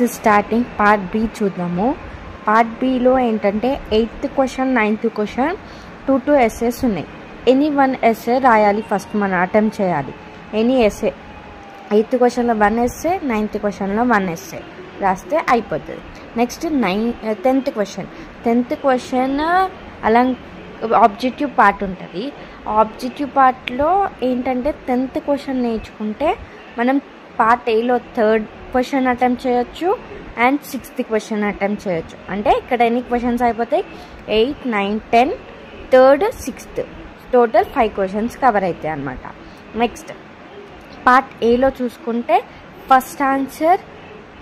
Next starting part B చూద్దాము. Part below ఏంటంటే 8th question 9th question 2 essays ఉన్నాయి. Any 1 SA రాయాలి. First మనం అటెంప్ట్ చేయాలి. ఎనీ ఎస్ఏ 8th క్వశ్చన్లో 1 ఎస్ఏ, 9th క్వశ్చన్లో 1 ఎస్ఏ రాస్తే అయిపోతుంది. నెక్స్ట్ 10th క్వశ్చన్ అలా ఆబ్జెక్టివ్ పార్ట్ ఉంటుంది. ఆబ్జెక్టివ్ పార్ట్లో ఏంటంటే 10th క్వశ్చన్ నేర్చుకుంటే మనం పార్ట్ ఏలో 3rd క్వశ్చన్ అటెంప్ట్ చేయొచ్చు అండ్ 6th క్వశ్చన్ అటెంప్ట్ చేయొచ్చు. అంటే ఇక్కడ ఎన్ని క్వశ్చన్స్ అయిపోతాయి? 8, 9, 10, 3rd, 6th total 5 questions cover అవుతాయి అన్నమాట. నెక్స్ట్ పార్ట్ ఏలో చూసుకుంటే first answer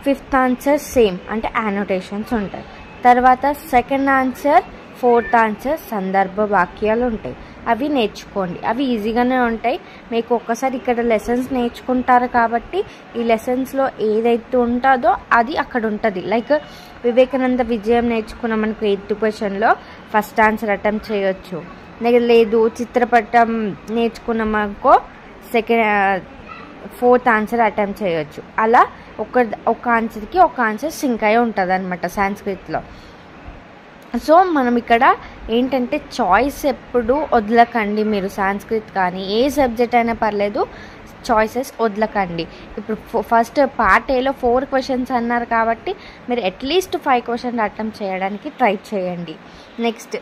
5th answer same అంటే యానోటేషన్స్ ఉంటాయి. తర్వాత సెకండ్ ఆన్సర్ 4th ఆన్సర్ సందర్భ వాక్యాలు ఉంటాయి. అవి నేర్చుకోండి. అవి ఈజీగానే ఉంటాయి. మీకు ఒక్కసారి ఇక్కడ లెసన్స్ నేర్చుకుంటారు కాబట్టి ఈ లెసన్స్లో ఏదైతే ఉంటుందో అది అక్కడ ఉంటుంది. లైక్ వివేకానంద విజయం నేర్చుకున్నాం మనకు 8th క్వశ్చన్లో ఫస్ట్ ఆన్సర్ అటెంప్ట్ చేయొచ్చు. లేదు చిత్రపటం నేర్చుకున్నాం అనుకో 4th ఆన్సర్ అటెంప్ట్ చేయొచ్చు. అలా ఒక ఆన్సర్కి ఒక ఆన్సర్ సింక్ అయి ఉంటుంది అనమాట సాంస్క్రిట్లో. సో మనం ఇక్కడ ఏంటంటే చాయిస్ ఎప్పుడు వదలకండి. మీరు సాంస్క్రిట్ కానీ ఏ సబ్జెక్ట్ అయినా పర్లేదు, చాయిసెస్ వదలకండి. ఇప్పుడు ఫస్ట్ పార్ట్ ఏలో 4 క్వశ్చన్స్ అన్నారు కాబట్టి మీరు అట్లీస్ట్ 5 క్వశ్చన్స్ అటెంప్ట్ చేయడానికి ట్రై చేయండి. నెక్స్ట్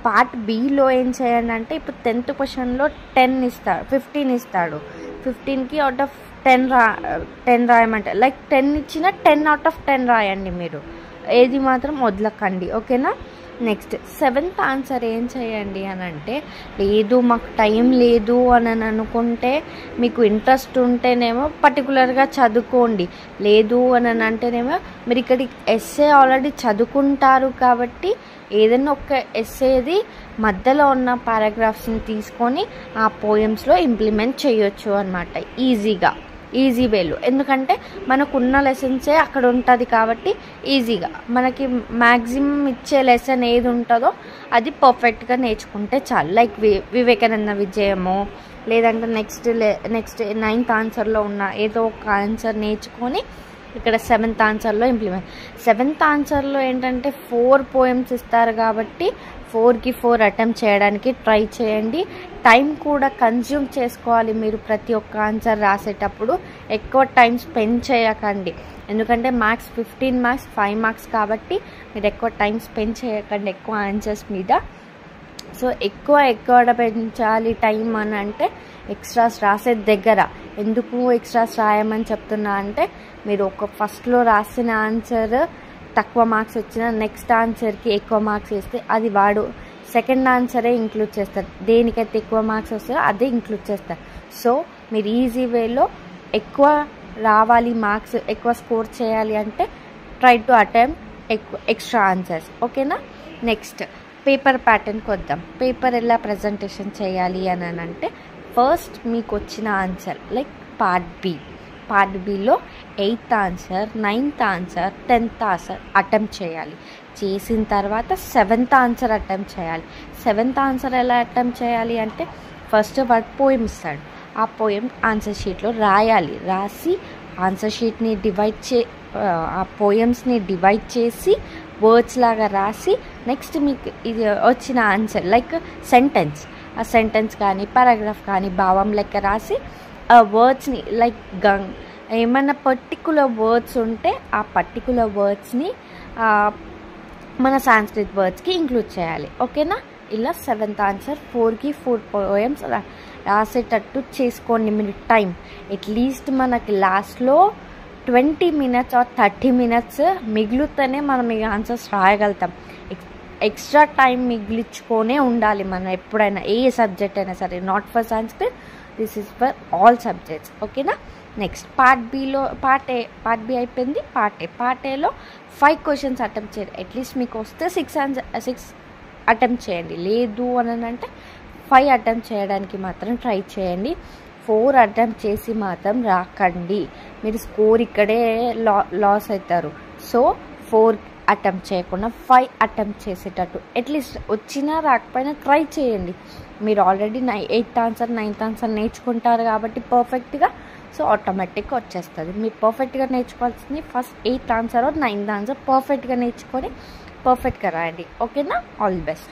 పార్ట్ బిలో ఏం చేయండి అంటే ఇప్పుడు 10th క్వశ్చన్లో 15 ఇస్తాడు. 15కి అవుట్ ఆఫ్ 10 రాయమంటే లైక్ 10 ఇచ్చిన 10 అవుట్ ఆఫ్ 10 రాయండి. మీరు ఏది మాత్రం వదలకండి. ఓకేనా? నెక్స్ట్ 7th ఆన్సర్ ఏం చేయండి అని అంటే లేదు మాకు టైం లేదు అని అనుకుంటే మీకు ఇంట్రెస్ట్ ఉంటేనేమో పర్టికులర్గా చదువుకోండి. లేదు అని అంటేనేమో మీరు ఇక్కడ ఎస్సే ఆల్రెడీ చదువుకుంటారు కాబట్టి ఏదైనా ఒక ఎస్సేది మధ్యలో ఉన్న పారాగ్రాఫ్స్ని తీసుకొని ఆ పోయమ్స్లో ఇంప్లిమెంట్ చేయొచ్చు అనమాట ఈజీ వేలో. ఎందుకంటే మనకున్న లెసన్సే అక్కడ ఉంటుంది కాబట్టి ఈజీగా మనకి మ్యాక్సిమం ఇచ్చే లెసన్ ఏది ఉంటుందో అది పర్ఫెక్ట్గా నేర్చుకుంటే చాలు. లైక్ వివేకానంద విజయము లేదంటే నెక్స్ట్ 9th ఆన్సర్లో ఉన్న ఏదో ఒక ఆన్సర్ నేర్చుకొని ఇక్కడ 7th ఆన్సర్లో ఇంప్లిమెంట్. 7th ఆన్సర్లో ఏంటంటే 4 పోయమ్స్ ఇస్తారు కాబట్టి 4కి 4 అటెంప్ట్ చేయడానికి ట్రై చేయండి. టైం కూడా కన్జ్యూమ్ చేసుకోవాలి. మీరు ప్రతి ఒక్క ఆన్సర్ రాసేటప్పుడు ఎక్కువ టైం స్పెండ్ చేయకండి. ఎందుకంటే మార్క్స్ 15 మార్క్స్ 5 మార్క్స్ కాబట్టి మీరు ఎక్కువ టైం స్పెండ్ చేయకండి ఎక్కువ ఆన్సర్స్ మీద. సో ఎక్కువ పెంచాలి టైం అని అంటే ఎక్స్ట్రాస్ రాసే దగ్గర. ఎందుకు ఎక్స్ట్రాస్ రాయమని చెప్తున్నా అంటే మీరు ఒక ఫస్ట్లో రాసిన ఆన్సర్ తక్కువ మార్క్స్ వచ్చిన నెక్స్ట్ ఆన్సర్కి ఎక్కువ మార్క్స్ వేస్తే అది వాడు సెకండ్ ఆన్సరే ఇంక్లూడ్ చేస్తారు. దేనికైతే ఎక్కువ మార్క్స్ వస్తాయో అదే ఇంక్లూడ్ చేస్తారు. సో మీరు ఈజీ వేలో ఎక్కువ రావాలి, మార్క్స్ ఎక్కువ స్కోర్ చేయాలి అంటే try to attempt extra answers. ఓకేనా? నెక్స్ట్ పేపర్ ప్యాటర్న్కి వద్దాం. పేపర్ ఎలా ప్రజెంటేషన్ చేయాలి అని అంటే ఫస్ట్ మీకు వచ్చిన answer like part below 8th answer 9th answer 10th answer attempt చేయాలి. చేసిన తర్వాత 7th ఆన్సర్ అటెంప్ట్ చేయాలి. 7th ఆన్సర్ ఎలా అటెంప్ట్ చేయాలి అంటే ఫస్ట్ వాడు పోయం ఇస్తాడు. ఆ పోయం ఆన్సర్ షీట్లో రాసి ఆన్సర్ షీట్ని ఆ పోయమ్స్ని డివైడ్ చేసి వర్డ్స్ లాగా రాసి నెక్స్ట్ మీకు ఇది వచ్చిన ఆన్సర్ లైక్ ఆ సెంటెన్స్ కానీ పారాగ్రాఫ్ కానీ భావం లెక్క రాసి ఆ వర్డ్స్ని లైక్ ఏమన్నా పర్టికులర్ వర్డ్స్ ఉంటే ఆ పర్టికులర్ వర్డ్స్ని మన సాంస్క్రిట్ వర్డ్స్కి ఇంక్లూడ్ చేయాలి. ఓకేనా? ఇలా 7th ఆన్సర్ 4కి 4 పోయమ్స్ రాసేటట్టు చేసుకోండి. మీరు టైం అట్లీస్ట్ మనకి లాస్ట్లో 20 minutes or 30 minutes మిగులుతూనే మనం ఈ ఆన్సర్స్ రాయగలుగుతాం. ఎక్స్ట్రా టైం మిగిలించుకొనే ఉండాలి మనం ఎప్పుడైనా ఏ సబ్జెక్ట్ అయినా సరే. Not for Sanskrit, this is for all subjects. ఓకేనా? నెక్స్ట్ పార్ట్ బి అయిపోయింది. పార్ట్ ఏలో 5 క్వశ్చన్స్ అటెంప్ట్ చేయండి. అట్లీస్ట్ మీకు వస్తే 6 అటెంప్ట్ చేయండి. లేదు అని అంటే 5 అటెంప్ట్ చేయడానికి మాత్రం ట్రై చేయండి. 4 అటెంప్ట్ చేసి మాత్రం రాకండి. మీరు స్కోర్ ఇక్కడే లాస్ అవుతారు. సో 4 అటెంప్ట్ చేయకుండా 5 అటెంప్ట్ చేసేటట్టు అట్లీస్ట్ వచ్చినా రాకపోయినా ట్రై చేయండి. మీరు already 8th answer 9th answer నేర్చుకుంటారు కాబట్టి పర్ఫెక్ట్గా సో ఆటోమేటిక్గా వచ్చేస్తుంది. మీరు పర్ఫెక్ట్గా నేర్చుకోవాల్సింది first 8th answer 9th answer పర్ఫెక్ట్గా నేర్చుకొని పర్ఫెక్ట్గా రాయండి. ఓకేనా? All the best.